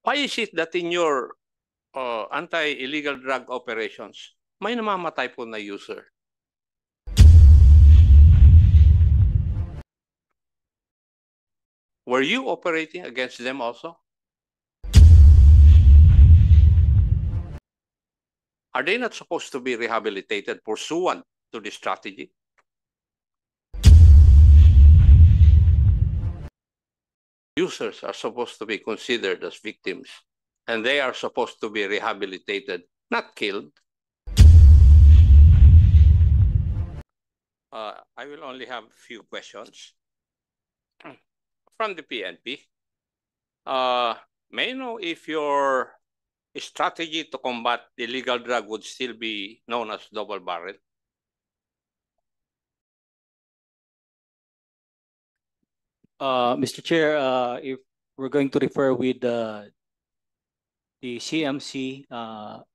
Why is it that in your anti-illegal drug operations, may namamatay po na user? Were you operating against them also? Are they not supposed to be rehabilitated pursuant to this strategy? Users are supposed to be considered as victims, and they are supposed to be rehabilitated, not killed. I will only have a few questions from the PNP. May I know if your strategy to combat illegal drug would still be known as double barrel? Mr. Chair, if we're going to refer with the CMC,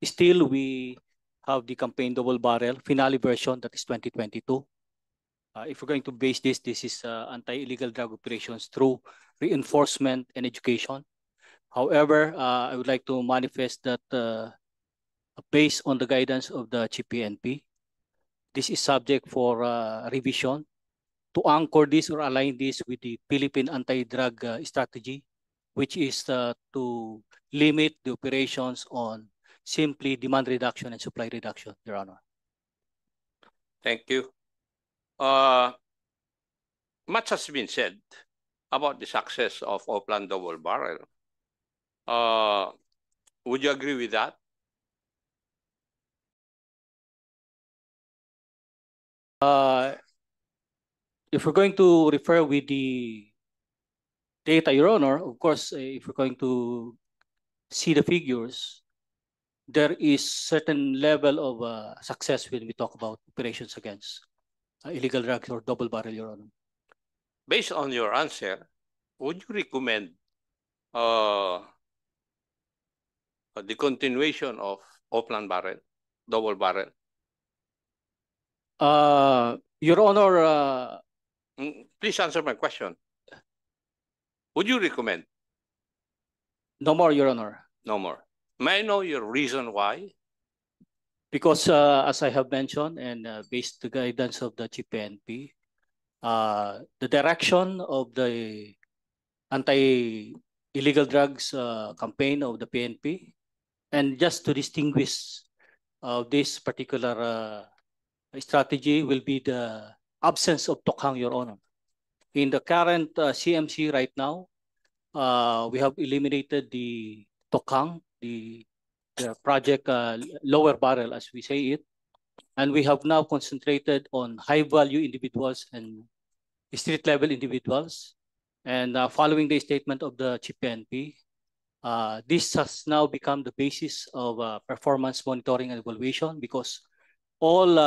still we have the campaign double barrel finale version, that is 2022. If we're going to base this is anti-illegal drug operations through reinforcement and education. However, I would like to manifest that based on the guidance of the GPNP, this is subject for revision to anchor this or align this with the Philippine anti-drug strategy, which is to limit the operations on simply demand reduction and supply reduction, Your Honor. Thank you. Much has been said about the success of Oplan double barrel. Would you agree with that? If we're going to refer with the data, Your Honor, of course, if we're going to see the figures, there is certain level of success when we talk about operations against illegal drugs or double barrel, Your Honor. Based on your answer, would you recommend the continuation of Oplan barrel, double barrel? Your Honor, please answer my question. Would you recommend? No more, Your Honor. No more. May I know your reason why? Because as I have mentioned, and based the guidance of the GPNP, the direction of the anti-illegal drugs campaign of the PNP, and just to distinguish this particular strategy will be the absence of tokhang, Your Honor. In the current CMC right now, we have eliminated the tokhang, the project lower barrel, as we say it, and we have now concentrated on high-value individuals and street-level individuals. And following the statement of the GPNP, this has now become the basis of performance monitoring and evaluation, because all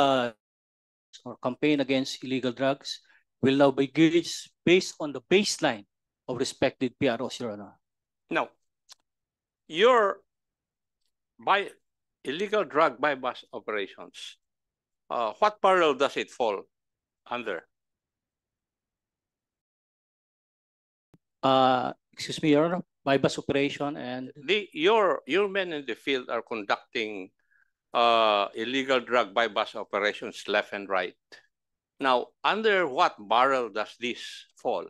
or campaign against illegal drugs will now be gauged based on the baseline of respective PROs, Your Honor. Now, your illegal drug bypass operations, what parallel does it fall under? Excuse me, Your Honor, bypass operation and your men in the field are conducting illegal drug bypass operations left and right. Now, under what barrel does this fall?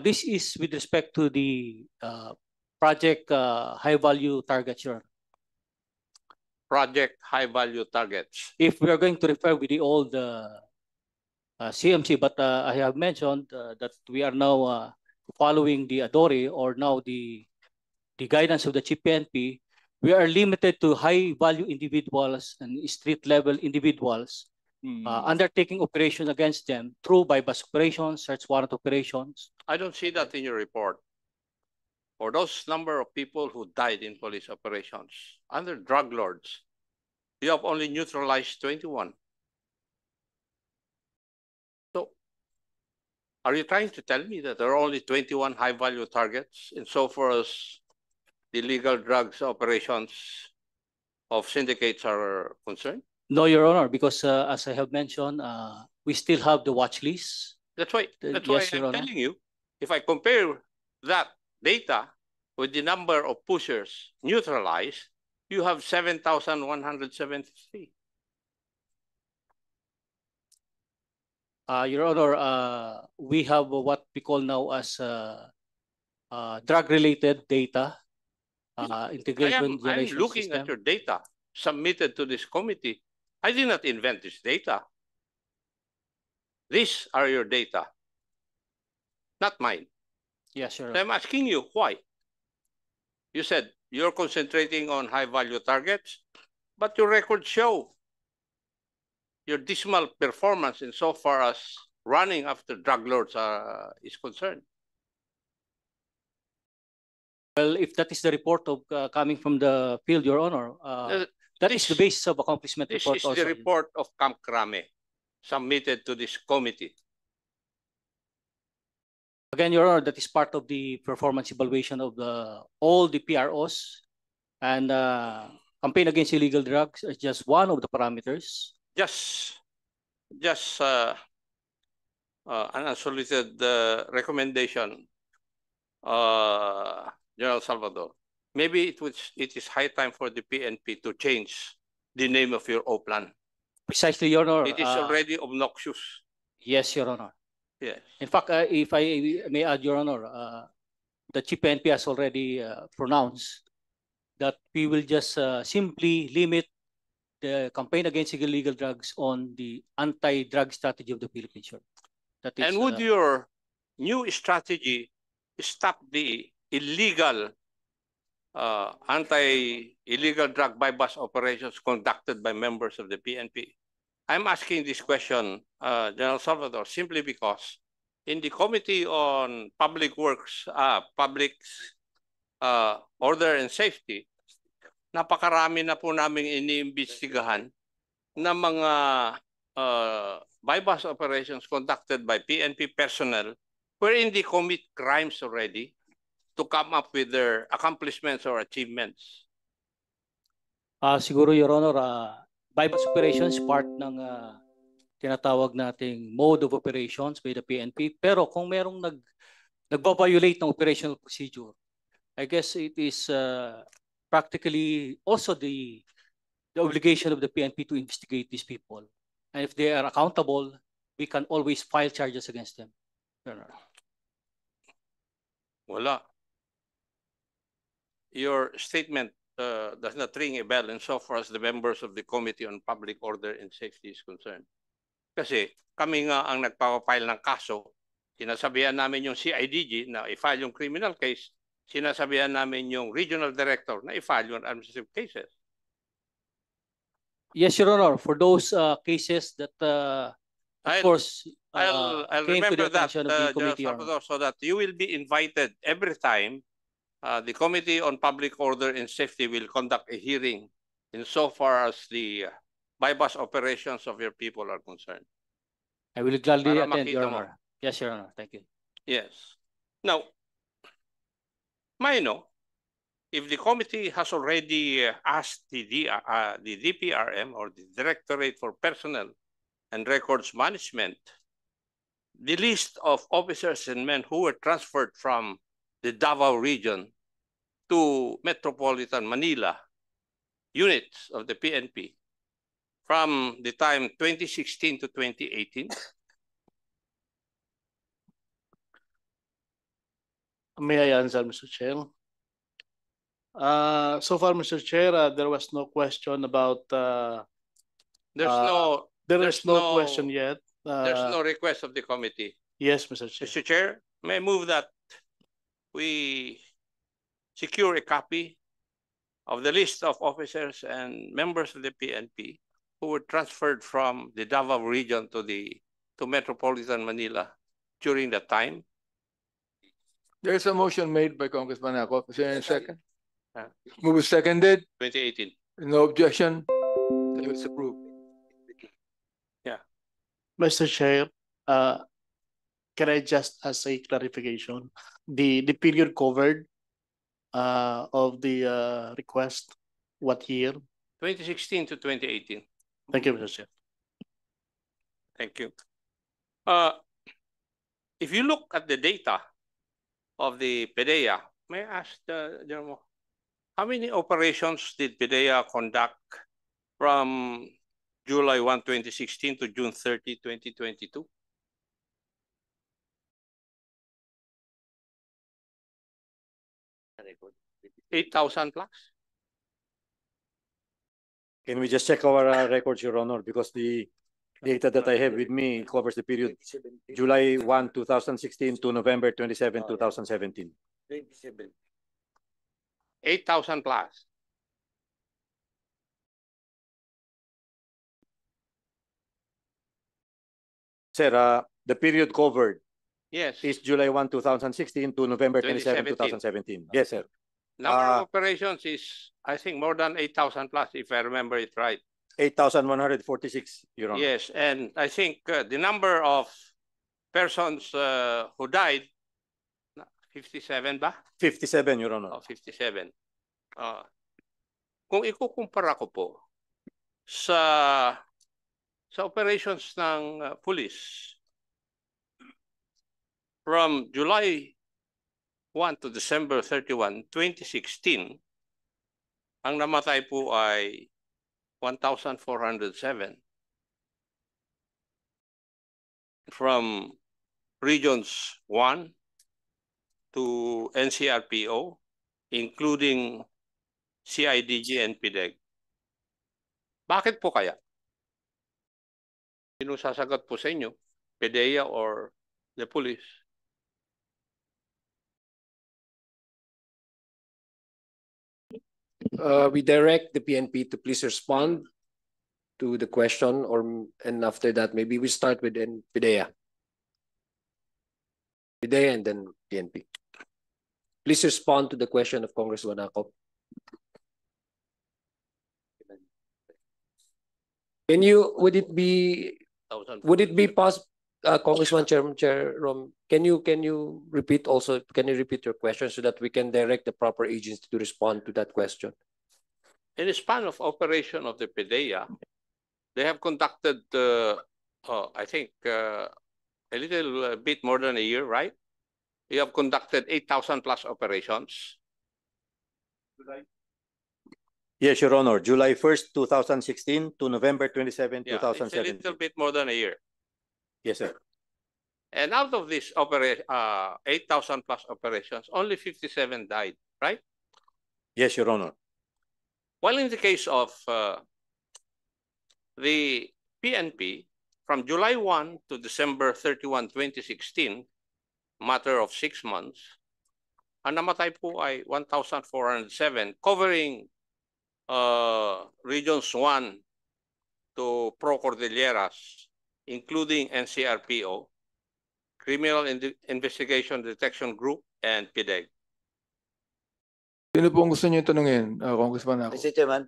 This is with respect to the project high-value targets, Your Honor. Project high-value targets. If we are going to refer with the old CMC, but I have mentioned that we are now following the ADORI, or now the guidance of the GPNP. We are limited to high-value individuals and street-level individuals, undertaking operations against them through bypass operations, search warrant operations. I don't see that in your report. For those number of people who died in police operations under drug lords, you have only neutralized 21. So, are you trying to tell me that there are only 21 high-value targets insofar as the illegal drugs operations of syndicates are concerned? No, Your Honor, because as I have mentioned, we still have the watch list. That's why Yes, I'm telling you, if I compare that data with the number of pushers neutralized, you have 7,173. Your Honor, we have what we call now as drug-related data, integration I'm generation looking system. at your data submitted to this committee. I did not invent this data. These are your data, not mine. Yes, Your So Honor. I'm asking you why. You said you're concentrating on high-value targets, but your records show your dismal performance insofar as running after drug lords is concerned. Well, if that is the report of coming from the field, Your Honor, that is the basis of accomplishment This report is also. the report of Camp Crame submitted to this committee. Again, Your Honor, that is part of the performance evaluation of all the PROs, and campaign against illegal drugs is just one of the parameters. Just an unsolicited recommendation, General Salvador. Maybe it is high time for the PNP to change the name of your O plan. Precisely, Your Honor. It is already obnoxious. Yes, Your Honor. Yes. In fact, if I may add, Your Honor, the Chief PNP has already pronounced that we will just simply limit the campaign against illegal drugs on the anti-drug strategy of the Philippines. That is, And would your new strategy stop the illegal anti-illegal drug bypass operations conducted by members of the PNP? I'm asking this question, General Salvador, simply because in the Committee on Public Works, Public Order and Safety, napakarami na po namin iniimbestigahan na mga bypass operations conducted by PNP personnel wherein they commit crimes already to come up with their accomplishments or achievements. siguro, Your Honor, bypass operations part ng tinatawag nating mode of operations by the PNP. Pero kung merong nagbabiolate ng operational procedure, I guess it is practically also the obligation of the PNP to investigate these people. And if they are accountable, we can always file charges against them. Wala. Your statement does not ring a bell insofar as the members of the Committee on Public Order and Safety is concerned. Kasi kami nga ang nagpapafile ng kaso, sinasabihan namin yung CIDG na i-file yung criminal case, sinasabihan namin yung regional director na i-file yung administrative cases. Yes, Your Honor. For those cases that, of course, I'll came to the remember that, attention of the committee, Your Honor. Salvador, so that you will be invited every time the Committee on Public Order and Safety will conduct a hearing insofar as the bypass operations of your people are concerned. I will gladly Para attend, Your makita mo. Honor. Yes, Your Honor. Thank you. Yes. Now, Maino, if the committee has already asked the DPRM or the Directorate for Personnel and Records Management, the list of officers and men who were transferred from the Davao region to Metropolitan Manila units of the PNP from the time 2016 to 2018. May I answer, Mr. Chair? So far, Mr. Chair, there was no question about. There is no question yet. There's no request of the committee. Yes, Mr. Chair. Mr. Chair, may I move that we secure a copy of the list of officers and members of the PNP who were transferred from the Davao region to Metropolitan Manila during that time. There is a motion made by Congressman Ako. Is there a second? Huh? Move seconded. 2018. No objection. It was approved. Mr. Chair, can I just ask a clarification? The period covered of the request, what year? 2016 to 2018. Thank you, Mr. Chair. Thank you. If you look at the data of the PDEA, may I ask General, how many operations did PDEA conduct from July 1, 2016 to June 30, 2022? $8,000 plus? Can we just check our records, Your Honor, because the data that I have with me covers the period July 1, 2016 to November 27, 2017. 8,000 plus. Sir, the period covered Yes. is July 1, 2016 to November 27, 2017. Yes, sir. Number of operations is, I think, more than 8,000 plus, if I remember it right. 8,146, Your Honor. Yes, and I think the number of persons who died, 57 ba? 57, Your Honor. Oh, 57. Kung ikukumpara ko po sa operations ng police from July 1 to December 31, 2016, ang namatay po ay 1,407. From regions 1 to NCRPO, including CIDG and PDEG. Bakit po kaya? Sino sasagot po sa inyo? PDEA or the police? We direct the PNP to please respond to the question, and after that, maybe we start with PDEA. PDEA and then PNP. Please respond to the question of Congressman Akop. Would it be possible, Congressman Chair Rom, can you repeat your question so that we can direct the proper agency to respond to that question? In the span of operation of the PDEA, they have conducted, I think, a little bit more than a year, right? You have conducted 8,000 plus operations. Yes, Your Honor. July 1st, 2016 to November 27, Yeah, 2017. it's a little bit more than a year. Yes, sir. And out of this 8,000 plus operations, only 57 died, right? Yes, Your Honor. While in the case of the PNP, from July 1 to December 31, 2016, matter of 6 months, ang namatay po ay 1,407, covering regions 1 to Pro Cordilleras, including NCRPO, Criminal Investigation Detection Group, and PDEG. Sino pong gusto niyo tanungin, Congressman Akop? Mr. Chairman,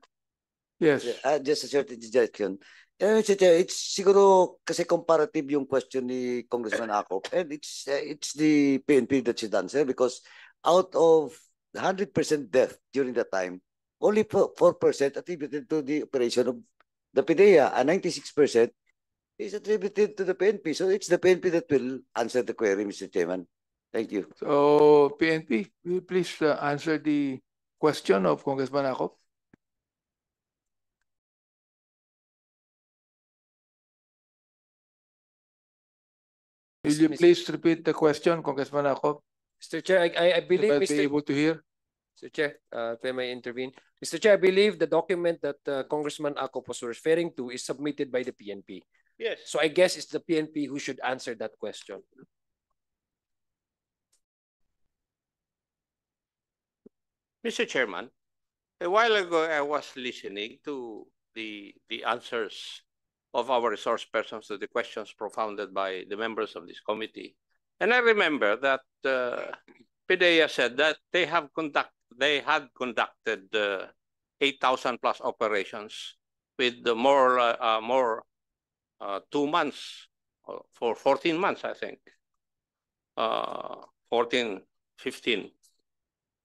Yes. just a short interjection. Mr. Chair, it's siguro kasi comparative yung question ni Congressman Akop, and it's the PNP that should answer, because out of 100% death during that time, only 4% attributed to the operation of the PDEA, and 96% is attributed to the PNP. So it's the PNP that will answer the query, Mr. Chairman. Thank you. So, PNP, will you please answer the question of Congressman Akop? Will you please repeat the question, Congressman Akop? Mr. Chair, I believe, Might be able to hear. Mr. Chair, if I may intervene. Mr. Chair, I believe the document that Congressman Akop was referring to is submitted by the PNP. Yes. So I guess it's the PNP who should answer that question. Mr. Chairman, a while ago, I was listening to the answers of our resource persons to the questions propounded by the members of this committee. And I remember that PDEA said that they had conducted 8,000 plus operations with the more 2 months, for 14 months, I think. 14, 15.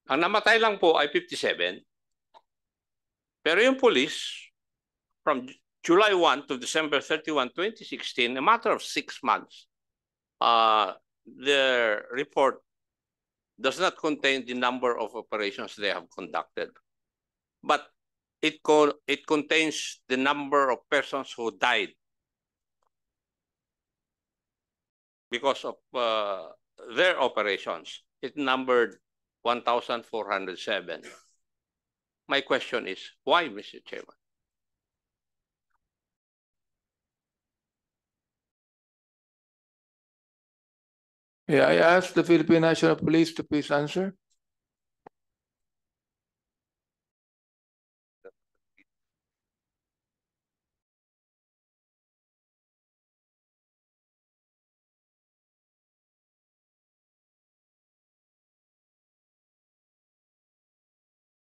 Ang namatay lang po ay 57. Pero yung police, from July 1 to December 31, 2016, a matter of 6 months, their report does not contain the number of operations they have conducted, but it contains the number of persons who died because of their operations. It numbered 1,407. My question is, why, Mr. Chairman? Yeah, I ask the Philippine National Police to please answer.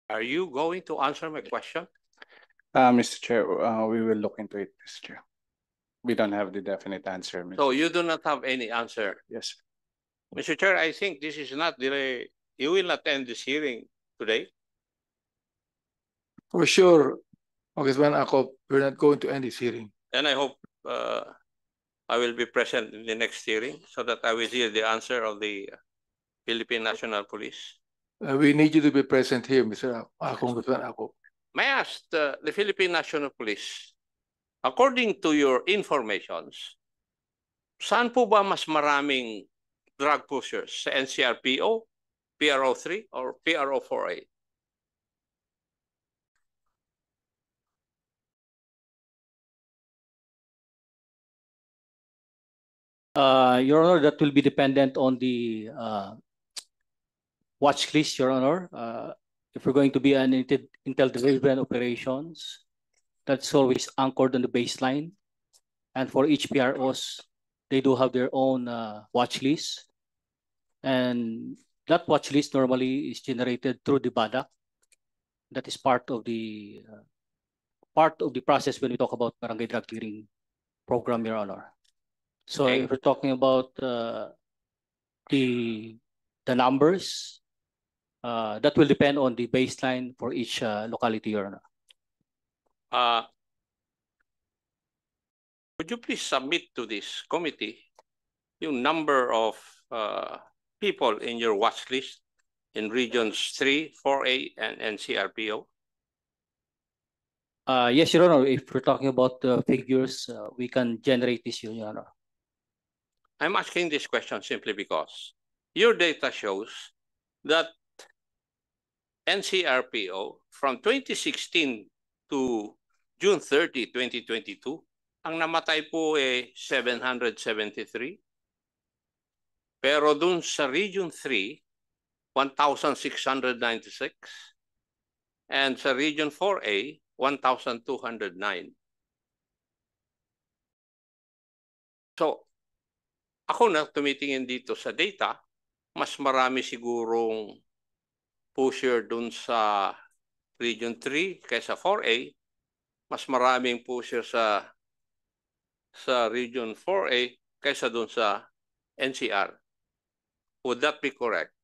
Are you going to answer my question? Mr. Chair, we will look into it, Mr. Chair. We don't have the definite answer, Mr. So you do not have any answer. Yes. Mr. Chair, I think this is not the, you will not end this hearing today. For sure, Congressman Akop, we're not going to end this hearing. And I hope I will be present in the next hearing so that I will hear the answer of the Philippine National Police. We need you to be present here, Mr. Congressman Akop. May I ask the Philippine National Police, according to your informations, saan po ba mas maraming drug pushers? Sa NCRPO, PRO3, or PRO4A? Your Honor, that will be dependent on the watch list, Your Honor. If we're going to be an intel-driven operations, that's always anchored on the baseline. And for each PROs, they do have their own watch list. And that watch list normally is generated through the BADAC. That is part of the process when we talk about barangay drug clearing program, Your Honor. So Okay. if we're talking about the numbers, that will depend on the baseline for each locality, Your Honor. Would you please submit to this committee yung number of people in your watch list in regions 3, 4A, and NCRPO? Yes, Your Honor. If we're talking about the figures, we can generate this, Your Honor. I'm asking this question simply because your data shows that NCRPO from 2016 to June 30, 2022, ang namatay po ay 773. Pero dun sa Region 3, 1,696. And sa Region 4A, 1,209. So, ako na tumitingin dito sa data, mas marami sigurong pusher dun sa Region 3 kaysa 4A, mas maraming pusher sa Region 4A kaysa dun sa NCR. Would that be correct?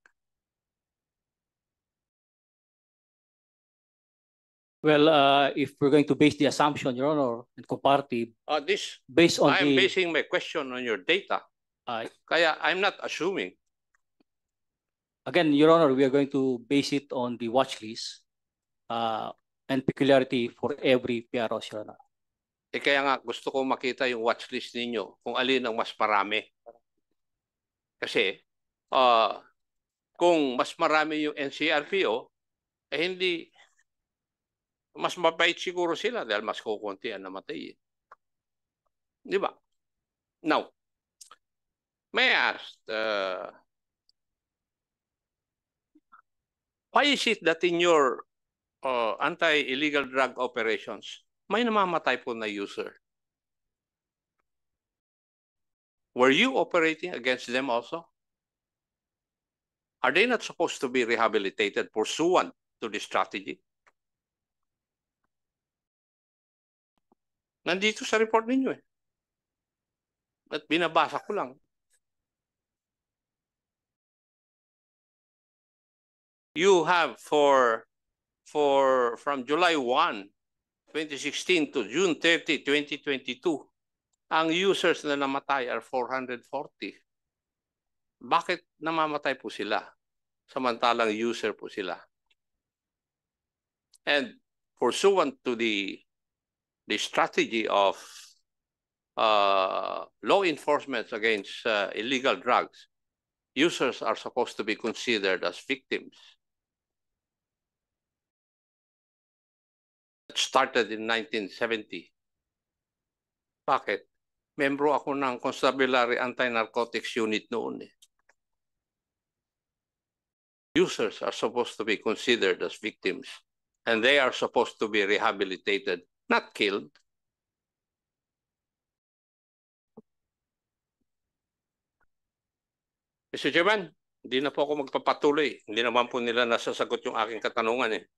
Well, if we're going to base the assumption, Your Honor, and comparative, based on I'm the basing my question on your data. Kaya I'm not assuming. again, Your Honor, we are going to base it on the watch list and peculiarity for every PRO, Your Honor. Kaya nga gusto ko makita yung watch list ninyo kung alin ang mas marami. Kasi kung mas marami yung NCRPO, hindi, mas mabait siguro sila dahil mas kukunti ang namatay. Di ba? Now, may I ask, why is it that in your anti-illegal drug operations, may namamatay po na user? Were you operating against them also? Are they not supposed to be rehabilitated pursuant to the strategy? Nandito sa report ninyo eh. At binabasa ko lang. You have from July 1, 2016 to June 30, 2022, ang users na namatay are 440. Bakit namamatay po sila? samantalang user po sila. And pursuant to the strategy of law enforcement against illegal drugs, users are supposed to be considered as victims. It started in 1970. Bakit? Membro ako ng Constabulary Anti-Narcotics Unit noon. Users are supposed to be considered as victims, and they are supposed to be rehabilitated, not killed. Mr. Chairman, hindi na po ako magpapatuloy. Hindi naman po nila nasasagot yung aking katanungan eh.